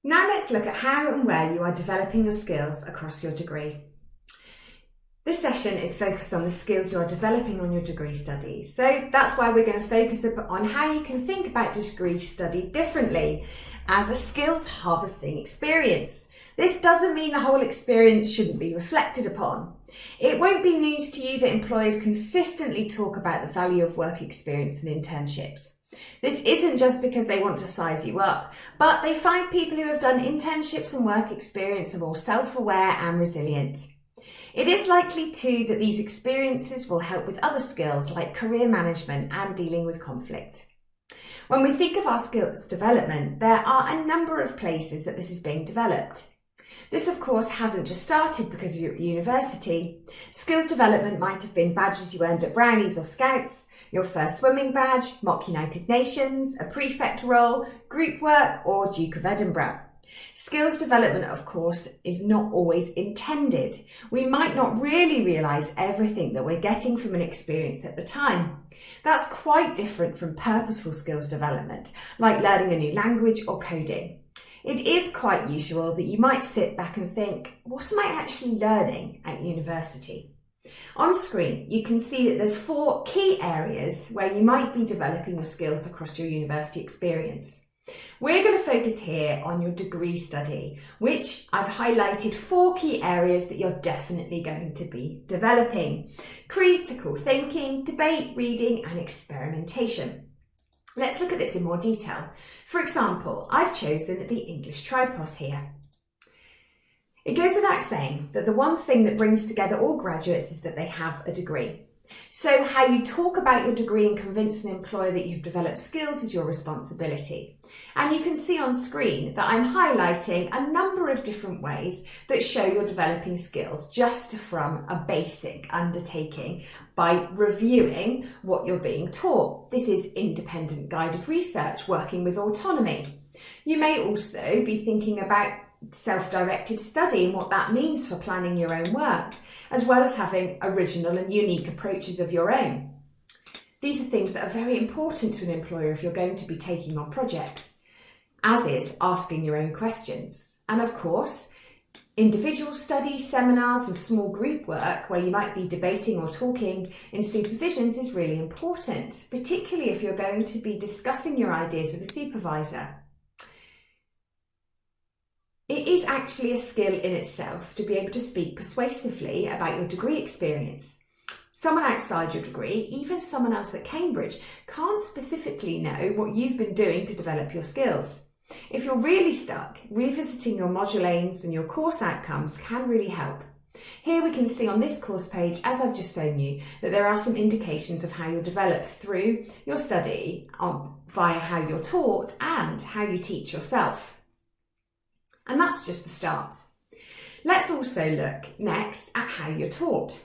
Now let's look at how and where you are developing your skills across your degree. This session is focused on the skills you are developing on your degree study. So that's why we're going to focus on how you can think about degree study differently as a skills harvesting experience. This doesn't mean the whole experience shouldn't be reflected upon. It won't be news to you that employers consistently talk about the value of work experience and internships. This isn't just because they want to size you up, but they find people who have done internships and work experience are more self-aware and resilient. It is likely too that these experiences will help with other skills like career management and dealing with conflict. When we think of our skills development, there are a number of places that this is being developed. This, of course, hasn't just started because you're at university. Skills development might have been badges you earned at Brownies or Scouts, your first swimming badge, Mock United Nations, a prefect role, group work, or Duke of Edinburgh. Skills development, of course, is not always intended. We might not really realise everything that we're getting from an experience at the time. That's quite different from purposeful skills development, like learning a new language or coding. It is quite usual that you might sit back and think, what am I actually learning at university? On screen, you can see that there's 4 key areas where you might be developing your skills across your university experience. We're going to focus here on your degree study, which I've highlighted 4 key areas that you're definitely going to be developing: critical thinking, debate, reading, and experimentation. Let's look at this in more detail. For example, I've chosen the English Tripos here. It goes without saying that the one thing that brings together all graduates is that they have a degree. So how you talk about your degree and convince an employer that you've developed skills is your responsibility. And you can see on screen that I'm highlighting a number of different ways that show you're developing skills just from a basic undertaking by reviewing what you're being taught. This is independent guided research, working with autonomy. You may also be thinking about self-directed study and what that means for planning your own work, as well as having original and unique approaches of your own. These are things that are very important to an employer if you're going to be taking on projects, as is asking your own questions. And of course, individual study, seminars and small group work where you might be debating or talking in supervisions is really important, particularly if you're going to be discussing your ideas with a supervisor. It is actually a skill in itself to be able to speak persuasively about your degree experience. Someone outside your degree, even someone else at Cambridge, can't specifically know what you've been doing to develop your skills. If you're really stuck, revisiting your module aims and your course outcomes can really help. Here we can see on this course page, as I've just shown you, that there are some indications of how you'll develop through your study via how you're taught and how you teach yourself. And that's just the start. Let's also look next at how you're taught.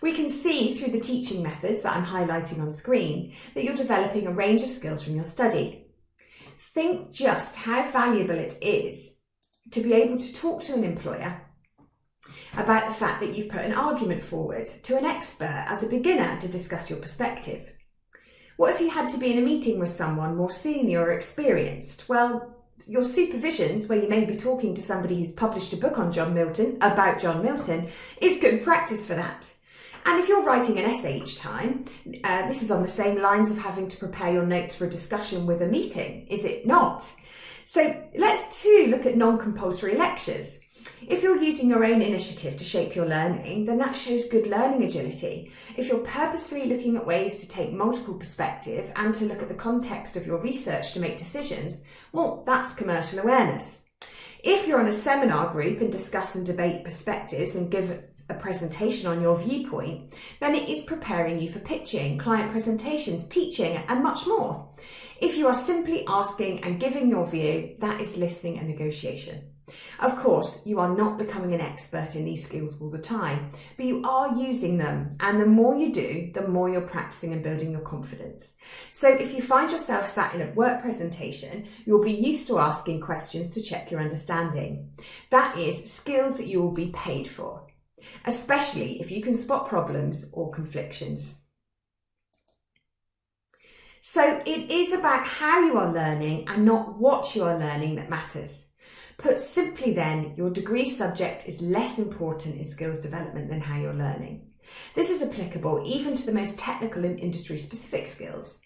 We can see through the teaching methods that I'm highlighting on screen that you're developing a range of skills from your study. Think just how valuable it is to be able to talk to an employer about the fact that you've put an argument forward to an expert as a beginner to discuss your perspective. What if you had to be in a meeting with someone more senior or experienced? Well, your supervisions, where you may be talking to somebody who's published a book on about John Milton, is good practice for that. And if you're writing an essay each time, this is on the same lines of having to prepare your notes for a discussion with a meeting, is it not? So let's too look at non-compulsory lectures. If you're using your own initiative to shape your learning, then that shows good learning agility. If you're purposefully looking at ways to take multiple perspectives and to look at the context of your research to make decisions, well, that's commercial awareness. If you're on a seminar group and discuss and debate perspectives and give a presentation on your viewpoint, then it is preparing you for pitching, client presentations, teaching, and much more. If you are simply asking and giving your view, that is listening and negotiation. Of course, you are not becoming an expert in these skills all the time, but you are using them, and the more you do, the more you're practicing and building your confidence. So if you find yourself sat in a work presentation, you'll be used to asking questions to check your understanding. That is skills that you will be paid for, especially if you can spot problems or conflictions. So it is about how you are learning and not what you are learning that matters. Put simply then, your degree subject is less important in skills development than how you're learning. This is applicable even to the most technical and industry-specific skills.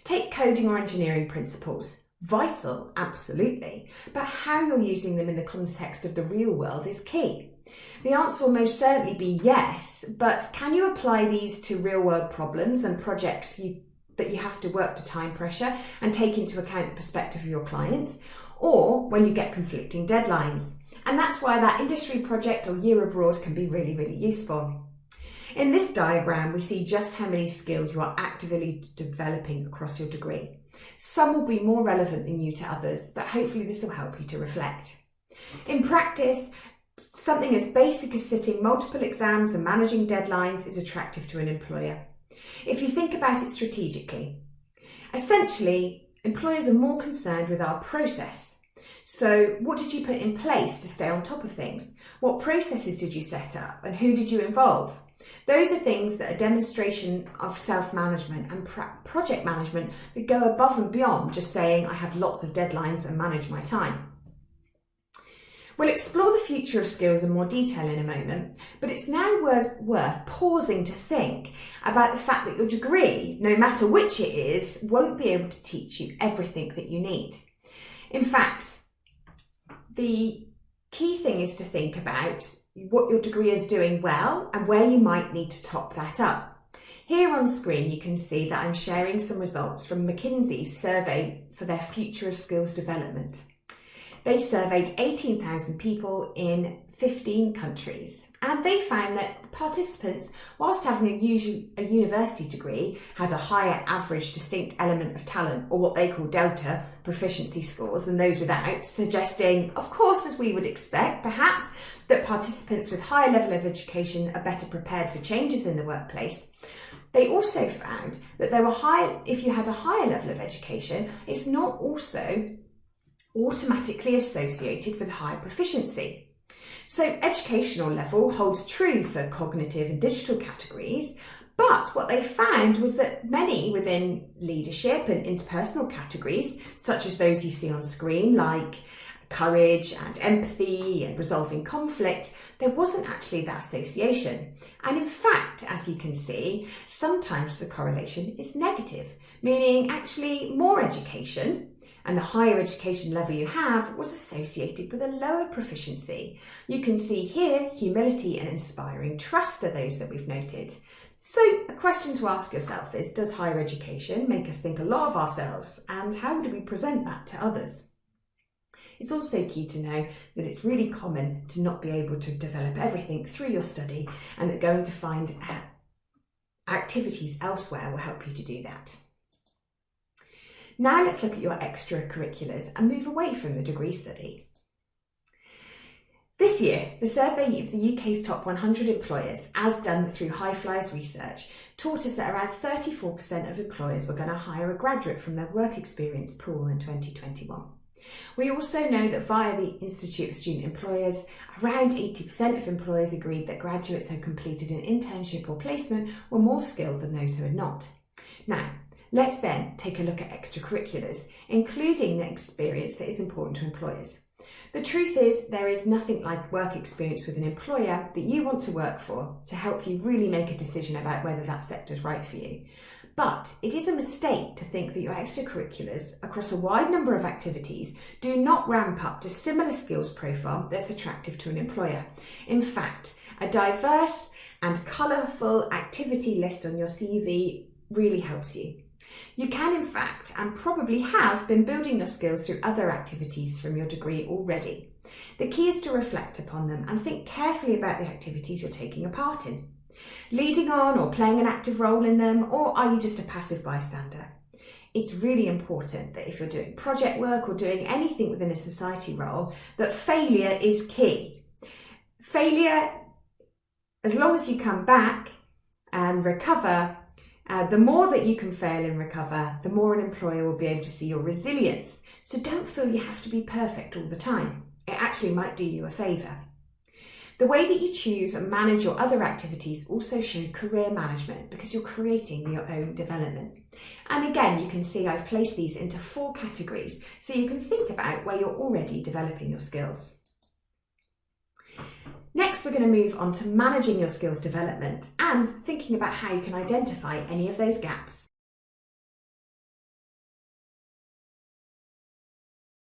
Take coding or engineering principles. Vital, absolutely, but how you're using them in the context of the real world is key. The answer will most certainly be yes, but can you apply these to real-world problems and projects that you have to work to time pressure and take into account the perspective of your clients, or when you get conflicting deadlines? And that's why that industry project or year abroad can be really, really useful. In this diagram, we see just how many skills you are actively developing across your degree. Some will be more relevant than new to others, but hopefully this will help you to reflect. In practice, something as basic as sitting multiple exams and managing deadlines is attractive to an employer. If you think about it strategically, essentially, employers are more concerned with our process. So what did you put in place to stay on top of things? What processes did you set up and who did you involve? Those are things that are demonstration of self-management and project management that go above and beyond just saying I have lots of deadlines and manage my time. We'll explore the future of skills in more detail in a moment, but it's now worth pausing to think about the fact that your degree, no matter which it is, won't be able to teach you everything that you need. In fact, the key thing is to think about what your degree is doing well and where you might need to top that up. Here on screen you can see that I'm sharing some results from McKinsey's survey for their Future of Skills Development. They surveyed 18,000 people in 15 countries, and they found that participants, whilst having a university degree, had a higher average distinct element of talent, or what they call delta, proficiency scores than those without, suggesting, of course, as we would expect, perhaps, that participants with higher level of education are better prepared for changes in the workplace. They also found that if you had a higher level of education, it's not also automatically associated with higher proficiency. So educational level holds true for cognitive and digital categories, but what they found was that many within leadership and interpersonal categories, such as those you see on screen, like courage and empathy and resolving conflict, there wasn't actually that association. And in fact, as you can see, sometimes the correlation is negative, meaning actually more education and the higher education level you have was associated with a lower proficiency. You can see here, humility and inspiring trust are those that we've noted. So a question to ask yourself is, does higher education make us think a lot of ourselves, and how do we present that to others? It's also key to know that it's really common to not be able to develop everything through your study, and that going to find activities elsewhere will help you to do that. Now let's look at your extracurriculars and move away from the degree study. This year, the survey of the UK's top 100 employers, as done through High Flyers research, taught us that around 34% of employers were going to hire a graduate from their work experience pool in 2021. We also know that via the Institute of Student Employers, around 80% of employers agreed that graduates who completed an internship or placement were more skilled than those who had not. Now, let's then take a look at extracurriculars, including the experience that is important to employers. The truth is, there is nothing like work experience with an employer that you want to work for to help you really make a decision about whether that sector is right for you. But it is a mistake to think that your extracurriculars across a wide number of activities do not ramp up to similar skills profile that's attractive to an employer. In fact, a diverse and colourful activity list on your CV really helps you. You can, in fact, and probably have been building your skills through other activities from your degree already. The key is to reflect upon them and think carefully about the activities you're taking a part in. Leading on or playing an active role in them, or are you just a passive bystander? It's really important that if you're doing project work or doing anything within a society role, that failure is key. Failure, as long as you come back and recover, the more that you can fail and recover, the more an employer will be able to see your resilience. So don't feel you have to be perfect all the time. It actually might do you a favour. The way that you choose and manage your other activities also show career management because you're creating your own development. And again, you can see I've placed these into 4 categories so you can think about where you're already developing your skills. Next, we're going to move on to managing your skills development and thinking about how you can identify any of those gaps.